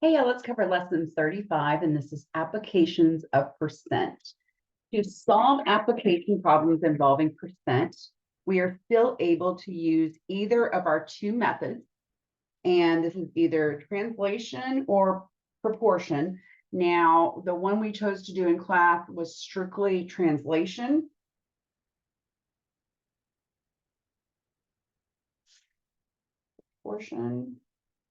Hey, let's cover lesson 35, and this is applications of percent. To solve application problems involving percent, we are still able to use either of our two methods, and this is either translation or proportion. Now, the one we chose to do in class was strictly translation. Proportion.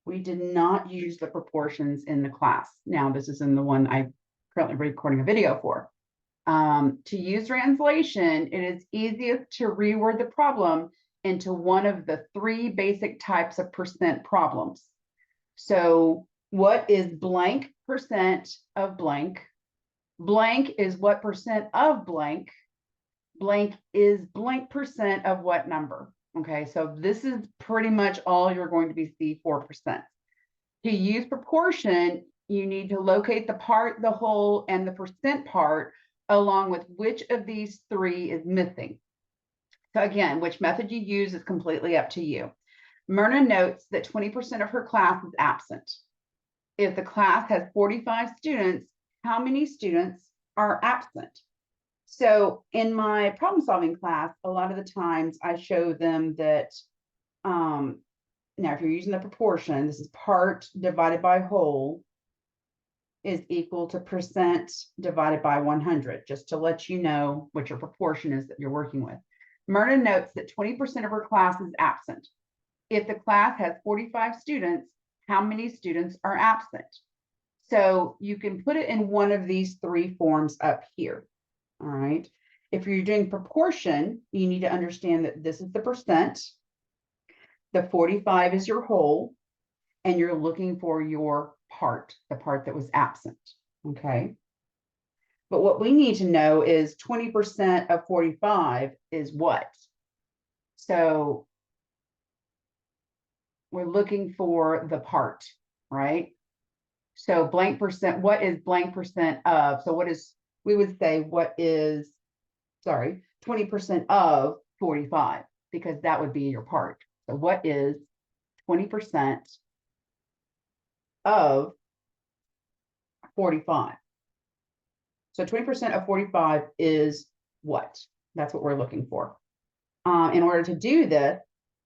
We did not use the proportions in the class. Now, this is in the one I'm currently recording a video for. To use translation, it is easiest to reword the problem into one of the three basic types of percent problems. So what is blank percent of blank? Blank is what percent of blank? Blank is blank percent of what number? Okay, so this is pretty much all you're going to be see for percent. To use proportion, you need to locate the part, the whole, and the percent part, along with which of these three is missing. So again, which method you use is completely up to you. Myrna notes that 20% of her class is absent. If the class has 45 students, how many students are absent? So in my problem solving class, a lot of the times I show them that, now if you're using the proportion, this is part divided by whole is equal to percent divided by 100, just to let you know what your proportion is that you're working with. Myrna notes that 20% of her class is absent. If the class has 45 students, how many students are absent? So you can put it in one of these three forms up here. All right. If you're doing proportion, you need to understand that this is the percent. The 45 is your whole, and you're looking for your part, the part that was absent. Okay. But what we need to know is 20% of 45 is what? So we're looking for the part, right? So blank percent, what is blank percent of? So what is, we would say, what is, sorry, 20% of 45, because that would be your part. So what is 20% of 45? So 20% of 45 is what? That's what we're looking for. In order to do this,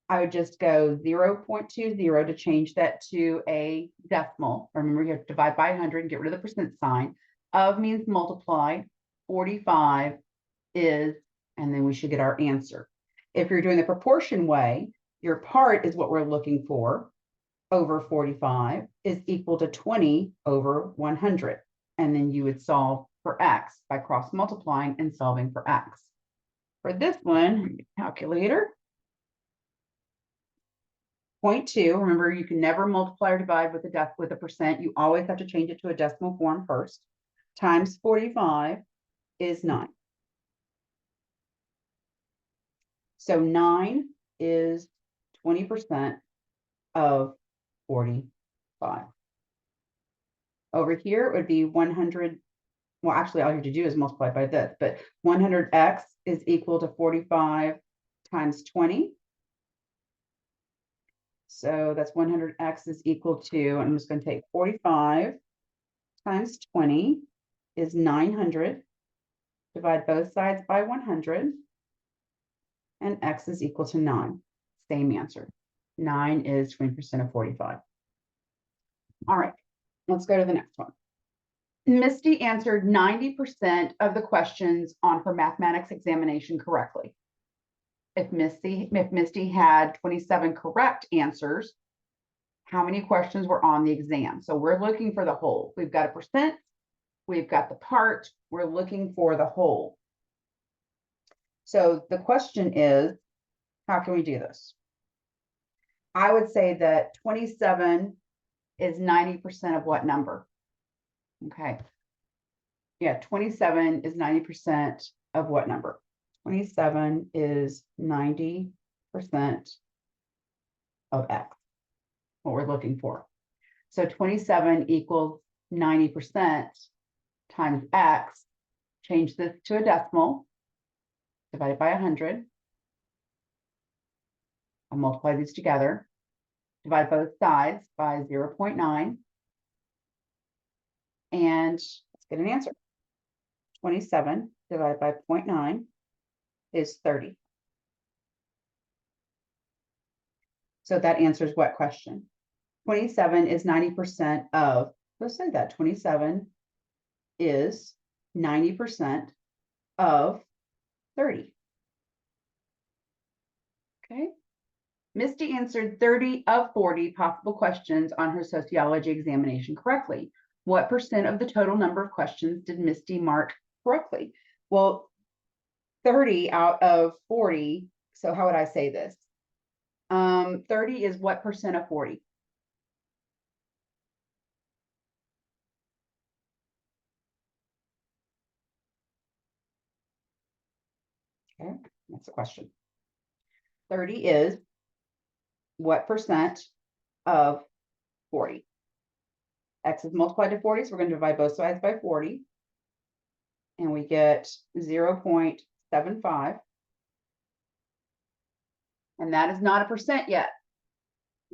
I would just go 0.20 to change that to a decimal. Remember, you have to divide by 100 and get rid of the percent sign. Of means multiply. 45 is, and then we should get our answer. If you're doing the proportion way, your part is what we're looking for. Over 45 is equal to 20 over 100. And then you would solve for x by cross multiplying and solving for x. For this one, calculator. 0.2, remember, you can never multiply or divide with a percent. You always have to change it to a decimal form first. Times 45 is 9. So 9 is 20% of 45. Over here, it would be 100. Well, actually, all you have to do is multiply by this, but 100x is equal to 45 times 20. So that's 100x is equal to, I'm just going to take 45 times 20 is 900. Divide both sides by 100. And x is equal to 9. Same answer. 9 is 20% of 45. All right, let's go to the next one. Misty answered 90% of the questions on her mathematics examination correctly. If Misty had 27 correct answers, how many questions were on the exam? So we're looking for the whole. We've got a percent, we've got the part, we're looking for the whole. So the question is, how can we do this? I would say that 27 is 90% of what number? Okay. Yeah, 27 is 90% of what number? 27 is 90% of x, what we're looking for. So 27 equals 90% times x. Change this to a decimal, divide it by 100. I'll multiply these together. Divide both sides by 0.9. And let's get an answer. 27 divided by 0.9 is 30. So that answers what question? 27 is 90% of, let's say that 27 is 90% of 30. Okay. Misty answered 30 of 40 possible questions on her sociology examination correctly. What percent of the total number of questions did Misty mark correctly? Well, 30 out of 40. So how would I say this? 30 is what percent of 40? Okay, that's the question. 30 is what percent of 40? X is multiplied to 40, so we're going to divide both sides by 40. And we get 0.75. And that is not a percent yet.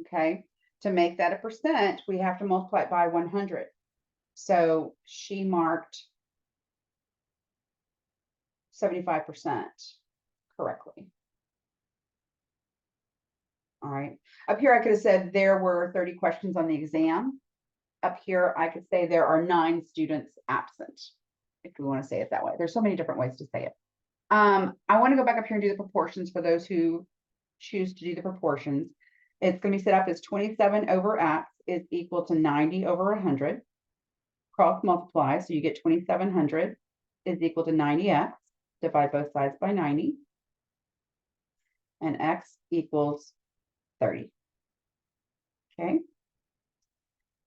Okay, to make that a percent, we have to multiply it by 100. So she marked 75% correctly. All right, up here I could have said there were 30 questions on the exam. Up here I could say there are 9 students absent, if we want to say it that way. There's so many different ways to say it. I want to go back up here and do the proportions for those who choose to do the proportions. It's going to be set up as 27 over x is equal to 90 over 100. Cross multiply, so you get 2700 is equal to 90x. Divide both sides by 90. And x equals 30. Okay.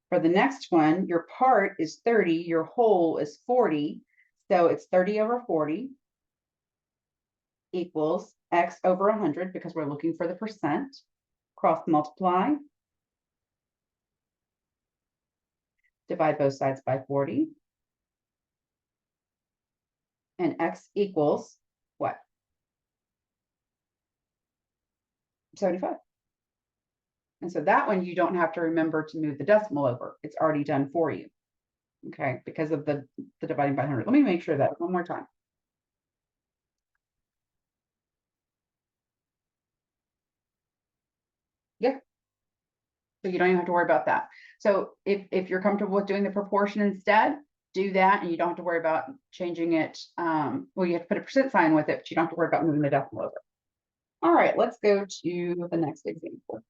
For the next one, your part is 30, your whole is 40. So it's 30 over 40 equals x over 100 because we're looking for the percent. Cross multiply. Divide both sides by 40. And x equals what? 75. And so that one, you don't have to remember to move the decimal over. It's already done for you. Okay, because of the dividing by 100. Let me make sure that one more time. Yeah. So you don't even have to worry about that. So if you're comfortable with doing the proportion instead, do that, and you don't have to worry about changing it. Well, you have to put a percent sign with it, but you don't have to worry about moving the decimal over. All right, let's go to the next example.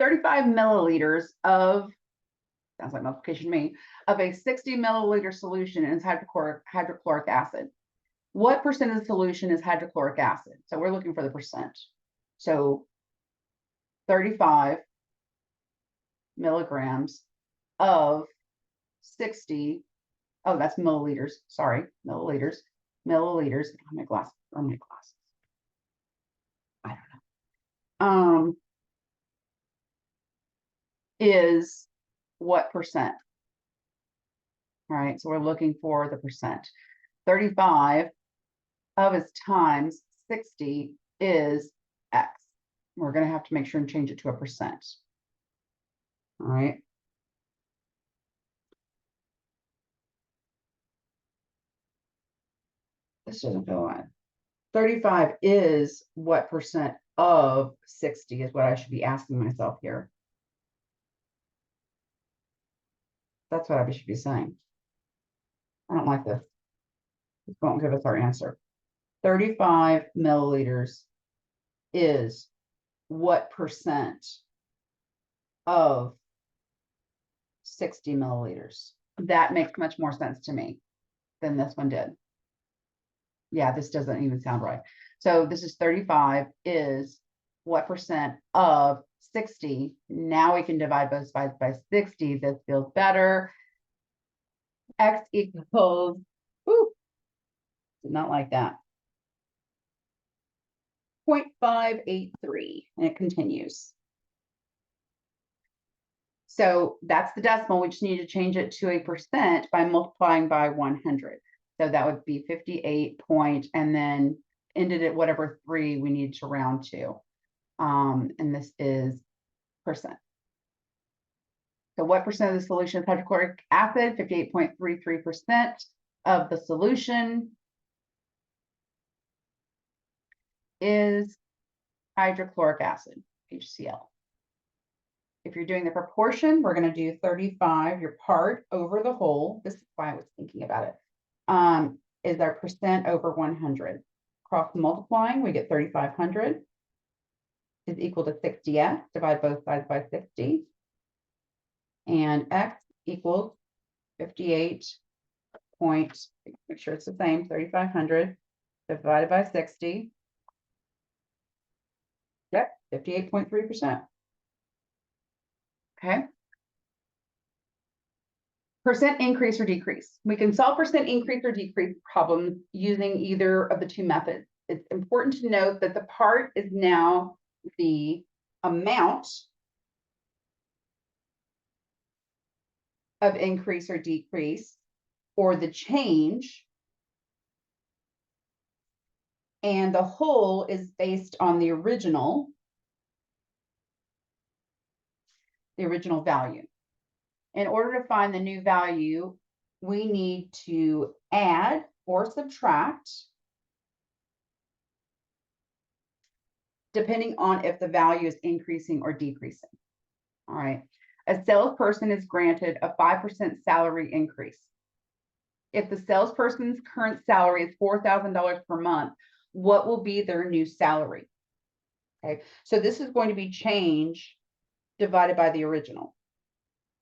35 milliliters of, sounds like multiplication to me, of a 60 milliliter solution is hydrochloric acid. What percent of the solution is hydrochloric acid? So we're looking for the percent. So 35 milligrams of 60, oh, that's milliliters, sorry, milliliters. Oh, my glasses, I don't know. Is what percent? All right, so we're looking for the percent. 35 of its times 60 is X. We're going to have to make sure and change it to a percent. All right. This doesn't go on. 35 is what percent of 60 is what I should be asking myself here. That's what I should be saying. I don't like this. It won't give us our answer. 35 milliliters is what percent of 60 milliliters? That makes much more sense to me than this one did. Yeah, this doesn't even sound right. So this is 35 is what percent of 60? Now we can divide both sides by 60. This feels better. X equals, whoo, did not like that. 0.583, and it continues. So that's the decimal. We just need to change it to a percent by multiplying by 100. So that would be 58 point, and then ended at whatever 3 we need to round to. And this is So what percent of the solution is hydrochloric acid? 58.33% of the solution is hydrochloric acid, HCl. If you're doing the proportion, we're going to do 35, your part over the whole. This is why I was thinking about it. Is our percent over 100. Cross multiplying, we get 3,500 is equal to 60s. Divide both sides by 60. And X equals 58 point, make sure it's the same, 3,500 divided by 60. Yep, 58.3%. Okay. Percent increase or decrease. We can solve percent increase or decrease problems using either of the two methods. It's important to note that the part is now the amount of increase or decrease, or the change, and the whole is based on the original value. In order to find the new value, we need to add or subtract, depending on if the value is increasing or decreasing. All right. A salesperson is granted a 5% salary increase. If the salesperson's current salary is $4,000 per month, what will be their new salary? Okay, so this is going to be change divided by the original,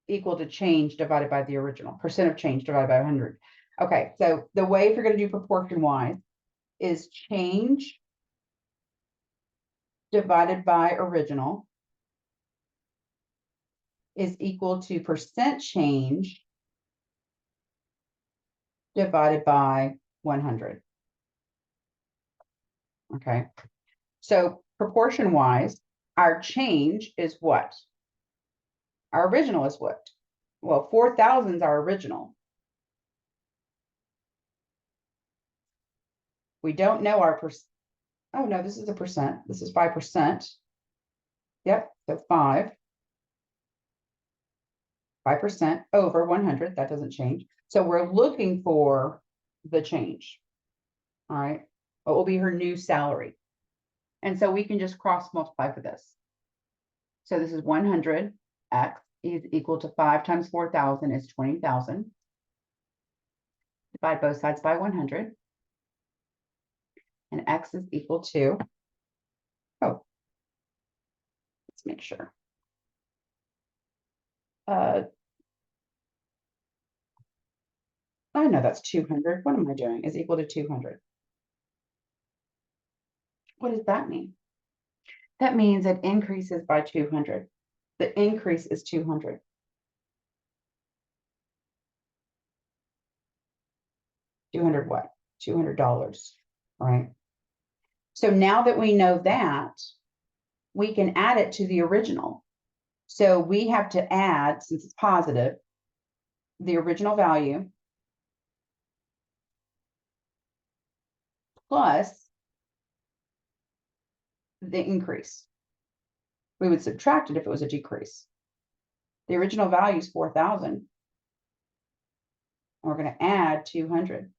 equal to change divided by the original, percent of change divided by 100. Okay, so the way, if you're going to do proportion-wise, is change divided by original is equal to percent change divided by 100. Okay, so proportion-wise, our change is what? Our original is what? Well, 4,000 is our original. We don't know our percent. Oh, no, this is a percent. This is 5%. Yep, so 5% over 100. That doesn't change. So we're looking for the change. All right. What will be her new salary? And so we can just cross multiply for this. So this is 100. X is equal to 5 times 4,000 is 20,000. Divide both sides by 100. And X is equal to, oh, let's make sure. Oh no, that's 200. What am I doing? Is equal to 200. What does that mean? That means it increases by 200. The increase is 200. $200 what? $200, right? So now that we know that, we can add it to the original. So we have to add, since it's positive, the original value plus the increase. We would subtract it if it was a decrease. The original value is 4,000. We're going to add 200.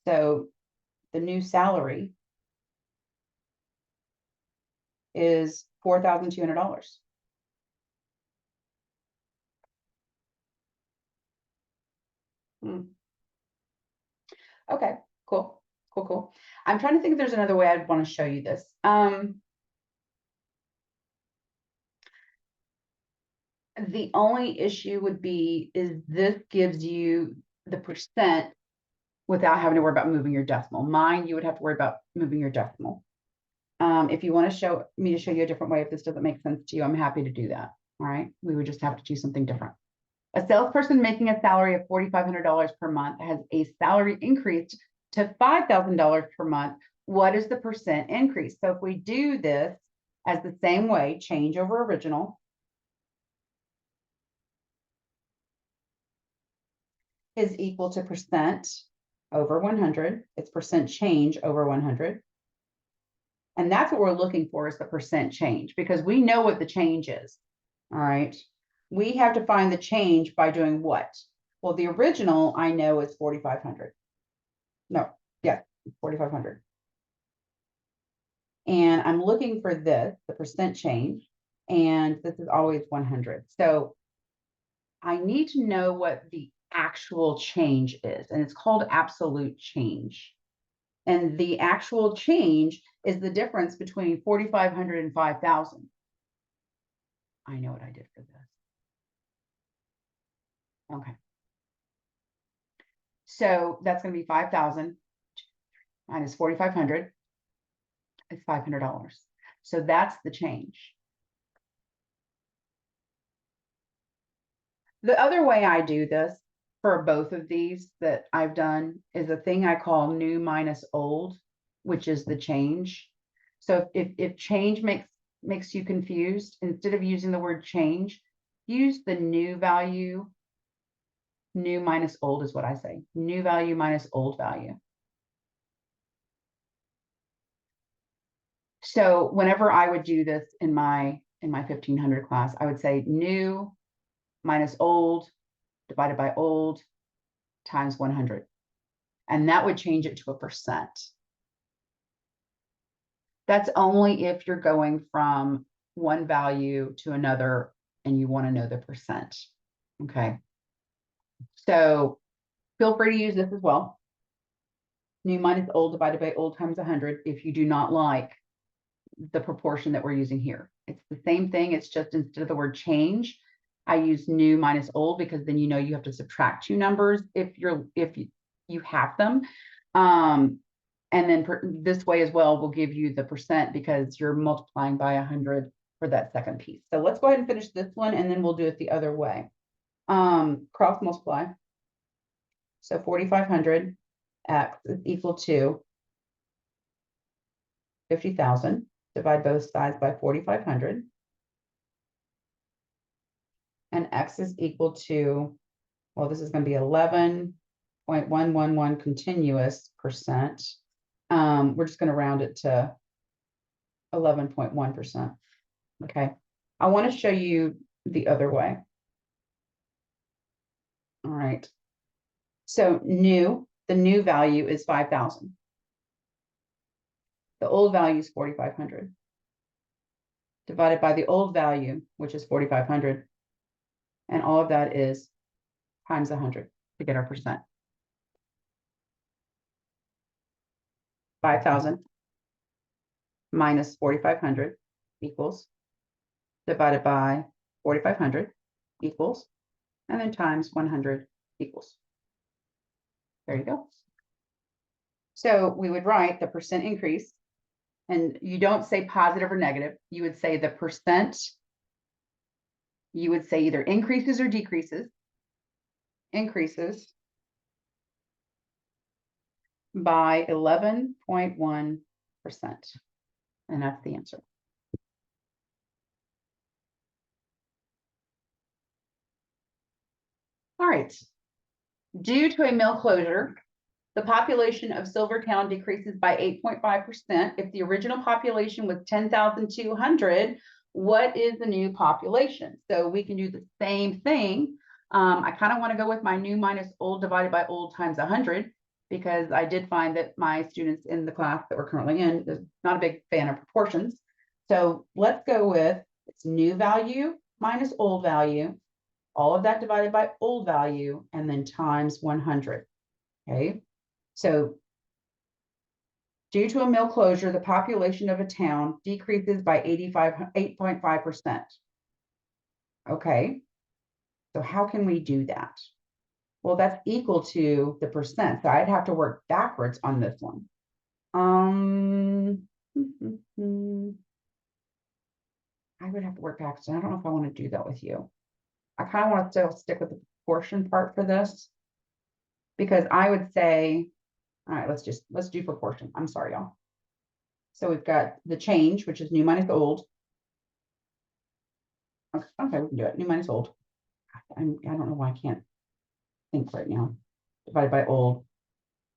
So the new salary is $4,200. Okay, cool. I'm trying to think if there's another way I'd want to show you this. The only issue would be is this gives you the percent without having to worry about moving your decimal. Mine, you would have to worry about moving your decimal. If you want to show me to show you a different way, if this doesn't make sense to you, I'm happy to do that. All right, we would just have to do something different. A salesperson making a salary of $4,500 per month has a salary increased to $5,000 per month. What is the percent increase? So if we do this as the same way, change over original is equal to percent over 100. It's percent change over 100. And that's what we're looking for, is the percent change, because we know what the change is. All right. We have to find the change by doing what? Well, the original I know is 4,500. No, yeah, 4,500. And I'm looking for this, the percent change, and this is always 100. So I need to know what the actual change is, and it's called absolute change. And the actual change is the difference between 4,500 and 5,000. I know what I did for this. Okay. So that's going to be 5,000 minus 4,500. It's $500. So that's the change. The other way I do this for both of these that I've done is a thing I call new minus old, which is the change. So if change makes you confused, instead of using the word change, use the new value. New minus old is what I say. New value minus old value. So whenever I would do this in my 1500 class, I would say new minus old divided by old times 100. And that would change it to a percent. That's only if you're going from one value to another and you want to know the percent. Okay. So feel free to use this as well. New minus old divided by old times 100 if you do not like the proportion that we're using here. It's the same thing. It's just instead of the word change, I use new minus old, because then you know you have to subtract two numbers if you have them. And then this way as well will give you the percent, because you're multiplying by 100 for that second piece. So let's go ahead and finish this one, and then we'll do it the other way. Cross multiply. So 4,500 x is equal to 50,000. Divide both sides by 4,500. And x is equal to, well, this is going to be 11.111 continuous percent. We're just going to round it to 11.1%. Okay. I want to show you the other way. All right. So the new value is 5,000. The old value is 4,500. Divided by the old value, which is 4,500. And all of that is times 100 to get our percent. 5,000 minus 4,500 equals, divided by 4,500 equals, and then times 100 equals. There you go. So we would write the percent increase, and you don't say positive or negative. You would say the percent. You would say either increases or decreases. Increases by 11.1%. And that's the answer. All right. Due to a mill closure, the population of Silvertown decreases by 8.5%. If the original population was 10,200, what is the new population? So we can do the same thing. I kind of want to go with my new minus old divided by old times 100, because I did find that my students in the class that we're currently in is not a big fan of proportions. So let's go with its new value minus old value, all of that divided by old value, and then times 100. Okay. So due to a mill closure, the population of a town decreases by 8.5%. Okay. So how can we do that? Well, that's equal to the percent. So I'd have to work backwards on this one. I would have to work backwards. I don't know if I want to do that with you. I kind of want to still stick with the proportion part for this, because I would say, all right, let's do proportion. I'm sorry, y'all. So we've got the change, which is new minus old. Okay, we can do it. New minus old. I don't know why I can't think right now. Divided by old.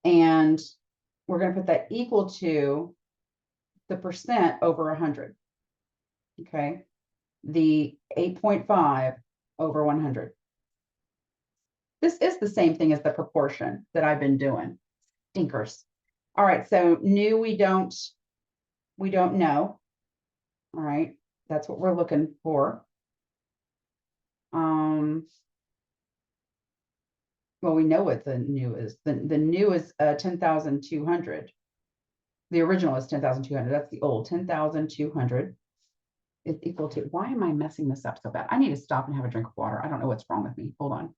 And we're going to put that equal to the percent over 100. Okay, the 8.5 over 100. This is the same thing as the proportion that I've been doing. Stinkers. All right, so new we don't know. All right, that's what we're looking for. Well, we know what the new is. The new is 10,200. The original is 10,200. That's the old 10,200 is equal to, why am I messing this up so bad? I need to stop and have a drink of water. I don't know what's wrong with me. Hold on.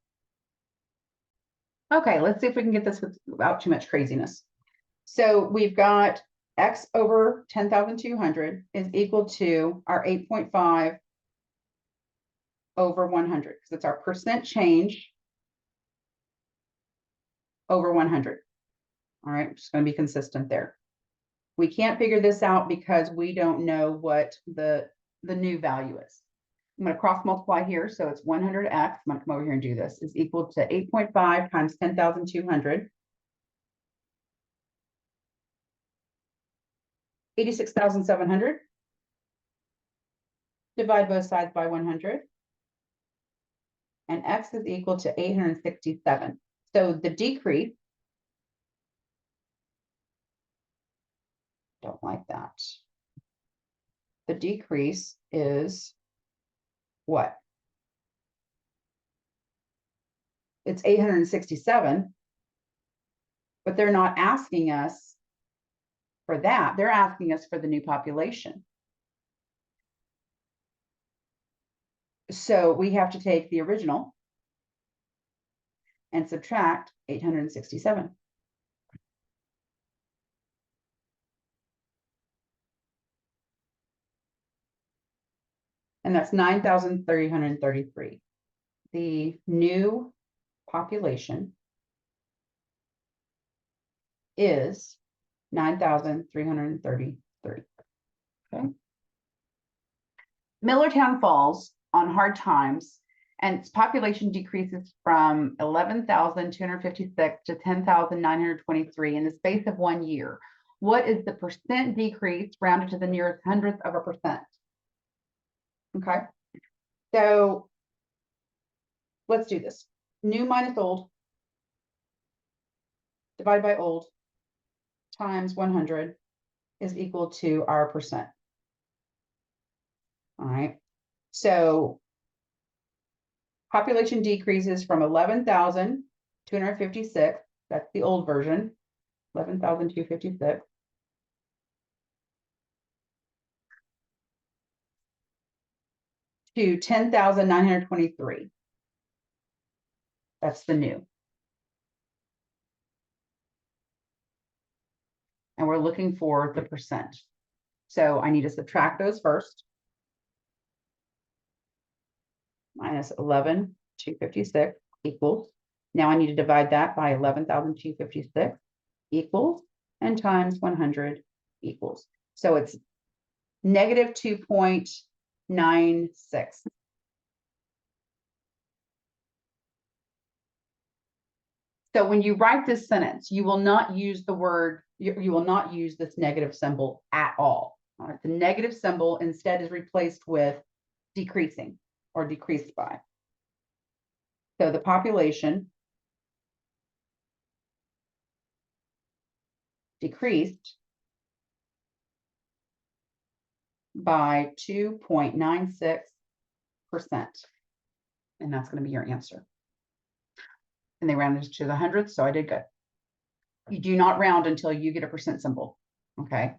Okay, let's see if we can get this without too much craziness. So we've got X over 10,200 is equal to our 8.5 over 100, because it's our percent change over 100. All right, I'm just going to be consistent there. We can't figure this out because we don't know what the new value is. I'm going to cross multiply here. So it's 100x. I'm going to come over here and do this. Is equal to 8.5 times 10,200. 86,700. Divide both sides by 100. And x is equal to 867. So the decrease, don't like that. The decrease is what? It's 867, but they're not asking us for that. They're asking us for the new population. So we have to take the original and subtract 867. And that's 9,333. The new population is 9,333. Okay. Millertown falls on hard times, and its population decreases from 11,256 to 10,923 in the space of 1 year. What is the percent decrease rounded to the nearest hundredth of a percent? Okay, so let's do this. New minus old divided by old times 100 is equal to our percent. All right, so population decreases from 11,256, that's the old version, 11,256, to 10,923. That's the new. And we're looking for the percent. So I need to subtract those first. Minus 11,256 equals. Now I need to divide that by 11,256 equals, and times 100 equals. So it's negative 2.96. So when you write this sentence, you will not use the word, you will not use this negative symbol at all. All right, the negative symbol instead is replaced with decreasing or decreased by. So the population decreased by 2.96%. And that's going to be your answer. And they rounded to the hundredth, so I did good. You do not round until you get a percent symbol. Okay.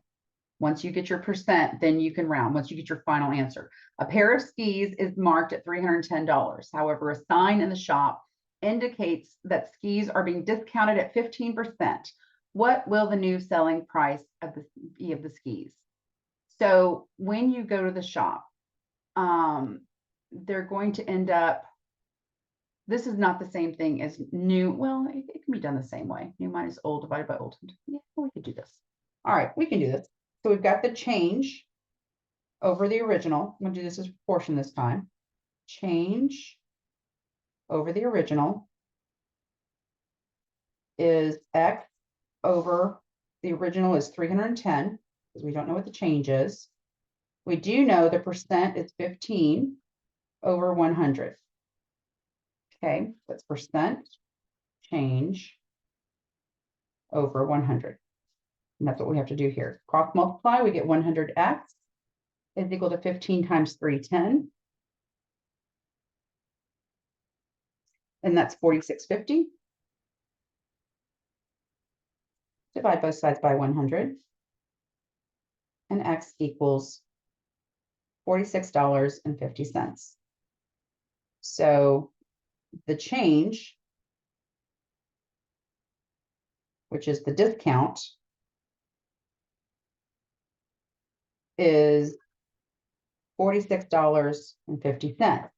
Once you get your percent, then you can round once you get your final answer. A pair of skis is marked at $310. However, a sign in the shop indicates that skis are being discounted at 15%. What will the new selling price of the skis? So when you go to the shop, they're going to end up, this is not the same thing as new. Well, it can be done the same way. New minus old divided by old. Yeah, we could do this. All right, we can do this. So we've got the change over the original. I'm going to do this as proportion this time. Change over the original is X over the original is 310. because we don't know what the change is. We do know the percent is 15 over 100. Okay, that's percent change over 100. And that's what we have to do here. Cross multiply, we get 100x is equal to 15 times 310. And that's 4650. Divide both sides by 100. And x equals $46.50. So the change, which is the discount, is $46.50.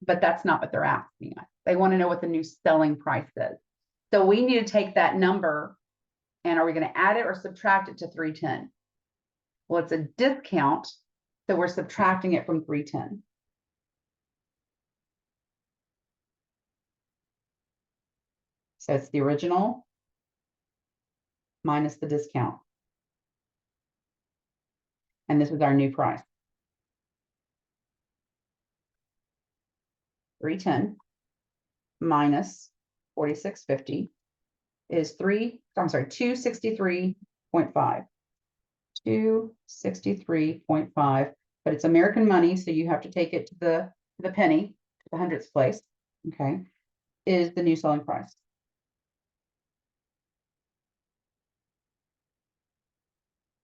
But that's not what they're asking us. They want to know what the new selling price is. So we need to take that number, and are we going to add it or subtract it to 310? Well, it's a discount, so we're subtracting it from 310. So it's the original minus the discount. And this is our new price. 310 minus 4650 is 263.5. 263.5, but it's American money, so you have to take it to the penny, to the hundredths place. Okay, is the new selling price.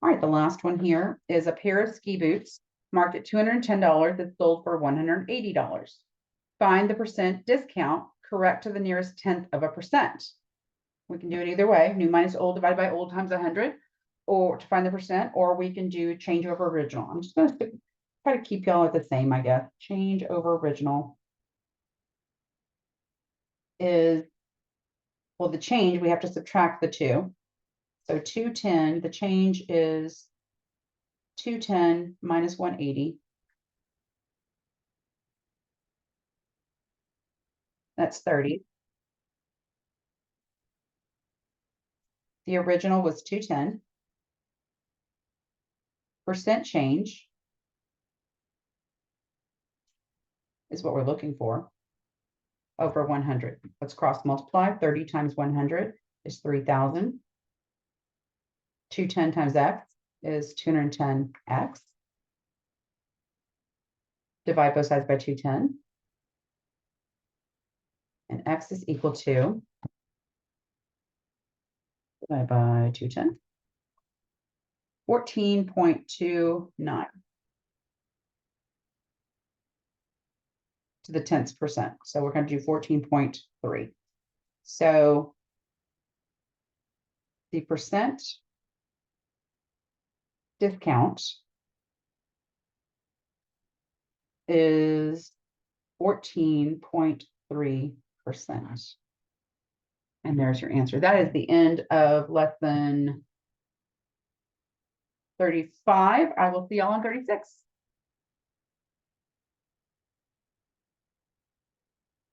All right, the last one here is a pair of ski boots marked at $210 that's sold for $180. Find the percent discount correct to the nearest 1/10%. We can do it either way, new minus old divided by old times 100, or to find the percent, or we can do change over original. I'm just going to try to keep y'all at the same, I guess. Change over original is, well, the change, we have to subtract the 2. So 210, the change is 210 minus 180. That's 30. The original was 210. Percent change is what we're looking for over 100. Let's cross multiply. 30 times 100 is 3,000. 210 times x is 210x. Divide both sides by 210. And x is equal to, divide by 210, 14.29 to the 10th percent. So we're going to do 14.3. So the percent discount is 14.3%. And there's your answer. That is the end of lesson 35. I will see y'all on 36.